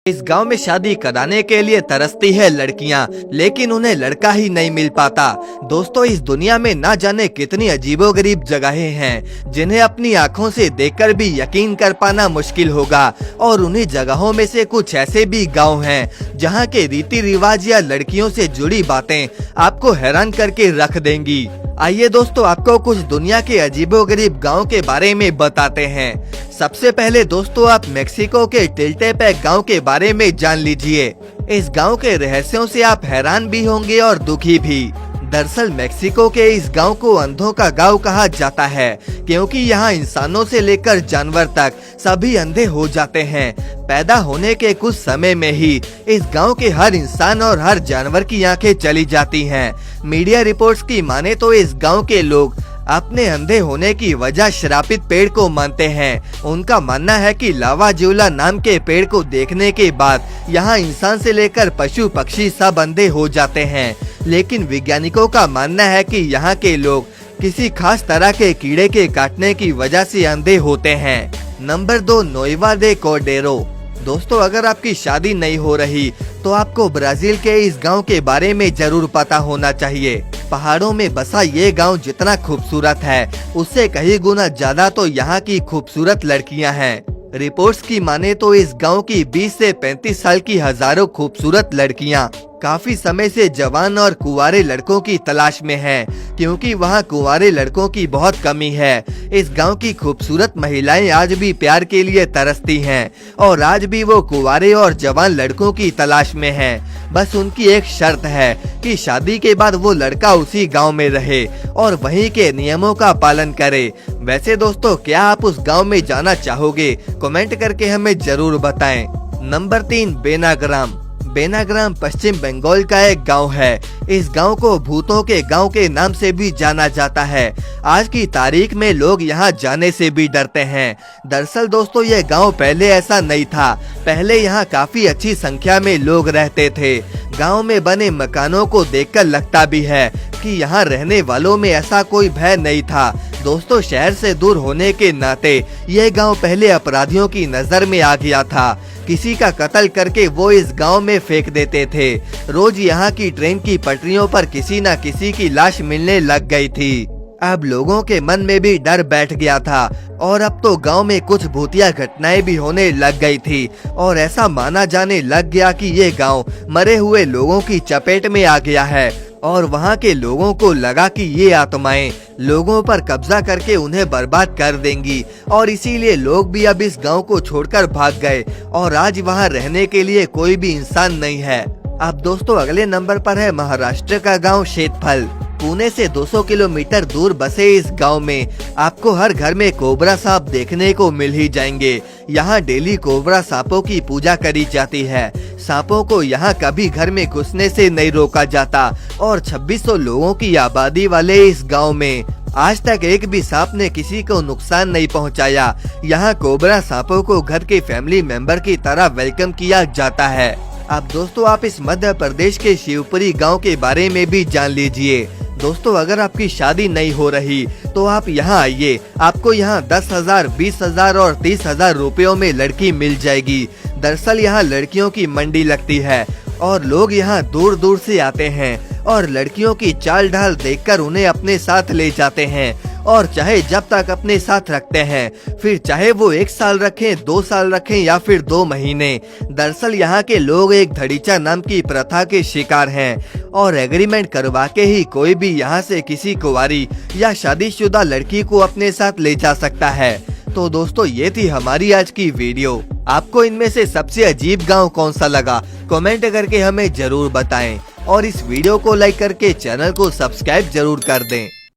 इस गांव में शादी कराने के लिए तरसती है लड़कियां, लेकिन उन्हें लड़का ही नहीं मिल पाता। दोस्तों, इस दुनिया में ना जाने कितनी अजीबोगरीब जगहें हैं जिन्हें अपनी आंखों से देखकर भी यकीन कर पाना मुश्किल होगा। और उन्हीं जगहों में से कुछ ऐसे भी गांव हैं जहां के रीति रिवाज या लड़कियों से जुड़ी बातें आपको हैरान करके रख देंगी। आइए दोस्तों, आपको कुछ दुनिया के अजीबोगरीब गांव के बारे में बताते हैं। सबसे पहले दोस्तों, आप मेक्सिको के टिल्टेपैक गांव के बारे में जान लीजिए। इस गांव के रहस्यों से आप हैरान भी होंगे और दुखी भी। दरअसल मेक्सिको के इस गांव को अंधों का गांव कहा जाता है, क्योंकि यहाँ इंसानों से लेकर जानवर तक सभी अंधे हो जाते हैं। पैदा होने के कुछ समय में ही इस गांव के हर इंसान और हर जानवर की आंखें चली जाती हैं। मीडिया रिपोर्ट्स की माने तो इस गांव के लोग अपने अंधे होने की वजह श्रापित पेड़ को मानते हैं। उनका मानना है कि लावा ज्यूला नाम के पेड़ को देखने के बाद यहाँ इंसान से लेकर पशु पक्षी सब अंधे हो जाते हैं। लेकिन वैज्ञानिकों का मानना है कि यहाँ के लोग किसी खास तरह के कीड़े के काटने की वजह से अंधे होते हैं। नंबर 2, नोएवा दे कोर्डेरो। दोस्तों, अगर आपकी शादी नहीं हो रही तो आपको ब्राजील के इस गांव के बारे में जरूर पता होना चाहिए। पहाड़ों में बसा ये गांव जितना खूबसूरत है, उससे कई गुना ज्यादा तो यहाँ की खूबसूरत लड़कियां हैं। रिपोर्ट्स की माने तो इस गांव की 20 से 35 साल की हजारों खूबसूरत लड़कियां काफी समय से जवान और कुंवारे लड़कों की तलाश में हैं, क्योंकि वहां कुंवारे लड़कों की बहुत कमी है। इस गांव की खूबसूरत महिलाएं आज भी प्यार के लिए तरसती हैं और आज भी वो कुंवारे और जवान लड़कों की तलाश में हैं। बस उनकी एक शर्त है कि शादी के बाद वो लड़का उसी गांव में रहे और वहीं के नियमों का पालन करे। वैसे दोस्तों, क्या आप उस गांव में जाना चाहोगे? कमेंट करके हमें जरूर बताएं। नंबर 3, बेनाग्राम। बेनाग्राम पश्चिम बंगाल का एक गांव है। इस गांव को भूतों के गांव के नाम से भी जाना जाता है। आज की तारीख में लोग यहां जाने से भी डरते हैं। दरअसल दोस्तों, ये गांव पहले ऐसा नहीं था। पहले यहां काफी अच्छी संख्या में लोग रहते थे। गांव में बने मकानों को देखकर लगता भी है कि यहाँ रहने वालों में ऐसा कोई भय नहीं था। दोस्तों, शहर से दूर होने के नाते ये गांव पहले अपराधियों की नजर में आ गया था। किसी का कत्ल करके वो इस गांव में फेंक देते थे। रोज यहाँ की ट्रेन की पटरियों पर किसी न किसी की लाश मिलने लग गई थी। अब लोगों के मन में भी डर बैठ गया था और अब तो गांव में कुछ भूतिया घटनाएं भी होने लग गई थी और ऐसा माना जाने लग गया कि ये गांव मरे हुए लोगों की चपेट में आ गया है और वहां के लोगों को लगा कि ये आत्माएं लोगों पर कब्जा करके उन्हें बर्बाद कर देंगी और इसीलिए लोग भी अब इस गांव को छोड़कर भाग गए और आज वहां रहने के लिए कोई भी इंसान नहीं है। अब दोस्तों, अगले नंबर पर है महाराष्ट्र का गांव शेतफल। पुणे से 200 किलोमीटर दूर बसे इस गांव में आपको हर घर में कोबरा सांप देखने को मिल ही जाएंगे। यहाँ डेली कोबरा सांपों की पूजा करी जाती है। सांपों को यहाँ कभी घर में घुसने से नहीं रोका जाता और 2600 लोगों की आबादी वाले इस गांव में आज तक एक भी सांप ने किसी को नुकसान नहीं पहुँचाया। यहाँ कोबरा सांपों को घर के फैमिली मेंबर की तरह वेलकम किया जाता है। अब दोस्तों, आप इस मध्य प्रदेश के शिवपुरी गांव के बारे में भी जान लीजिए। दोस्तों, अगर आपकी शादी नहीं हो रही तो आप यहाँ आइए। आपको यहाँ 10,000, 20,000 और 30,000 रुपयों में लड़की मिल जाएगी। दरअसल यहाँ लड़कियों की मंडी लगती है और लोग यहाँ दूर दूर से आते हैं और लड़कियों की चाल ढाल देखकर उन्हें अपने साथ ले जाते हैं और चाहे जब तक अपने साथ रखते हैं, फिर चाहे वो 1 साल रखें, 2 साल रखें या फिर 2 महीने। दरअसल यहाँ के लोग एक धड़ीचा नाम की प्रथा के शिकार हैं और एग्रीमेंट करवा के ही कोई भी यहाँ से किसी कुंवारी या शादीशुदा लड़की को अपने साथ ले जा सकता है। तो दोस्तों, ये थी हमारी आज की वीडियो। आपको इनमें से सबसे अजीब गाँव कौन सा लगा? कमेंट करके हमें जरूर बताएं और इस वीडियो को लाइक करके चैनल को सब्सक्राइब जरूर कर दें।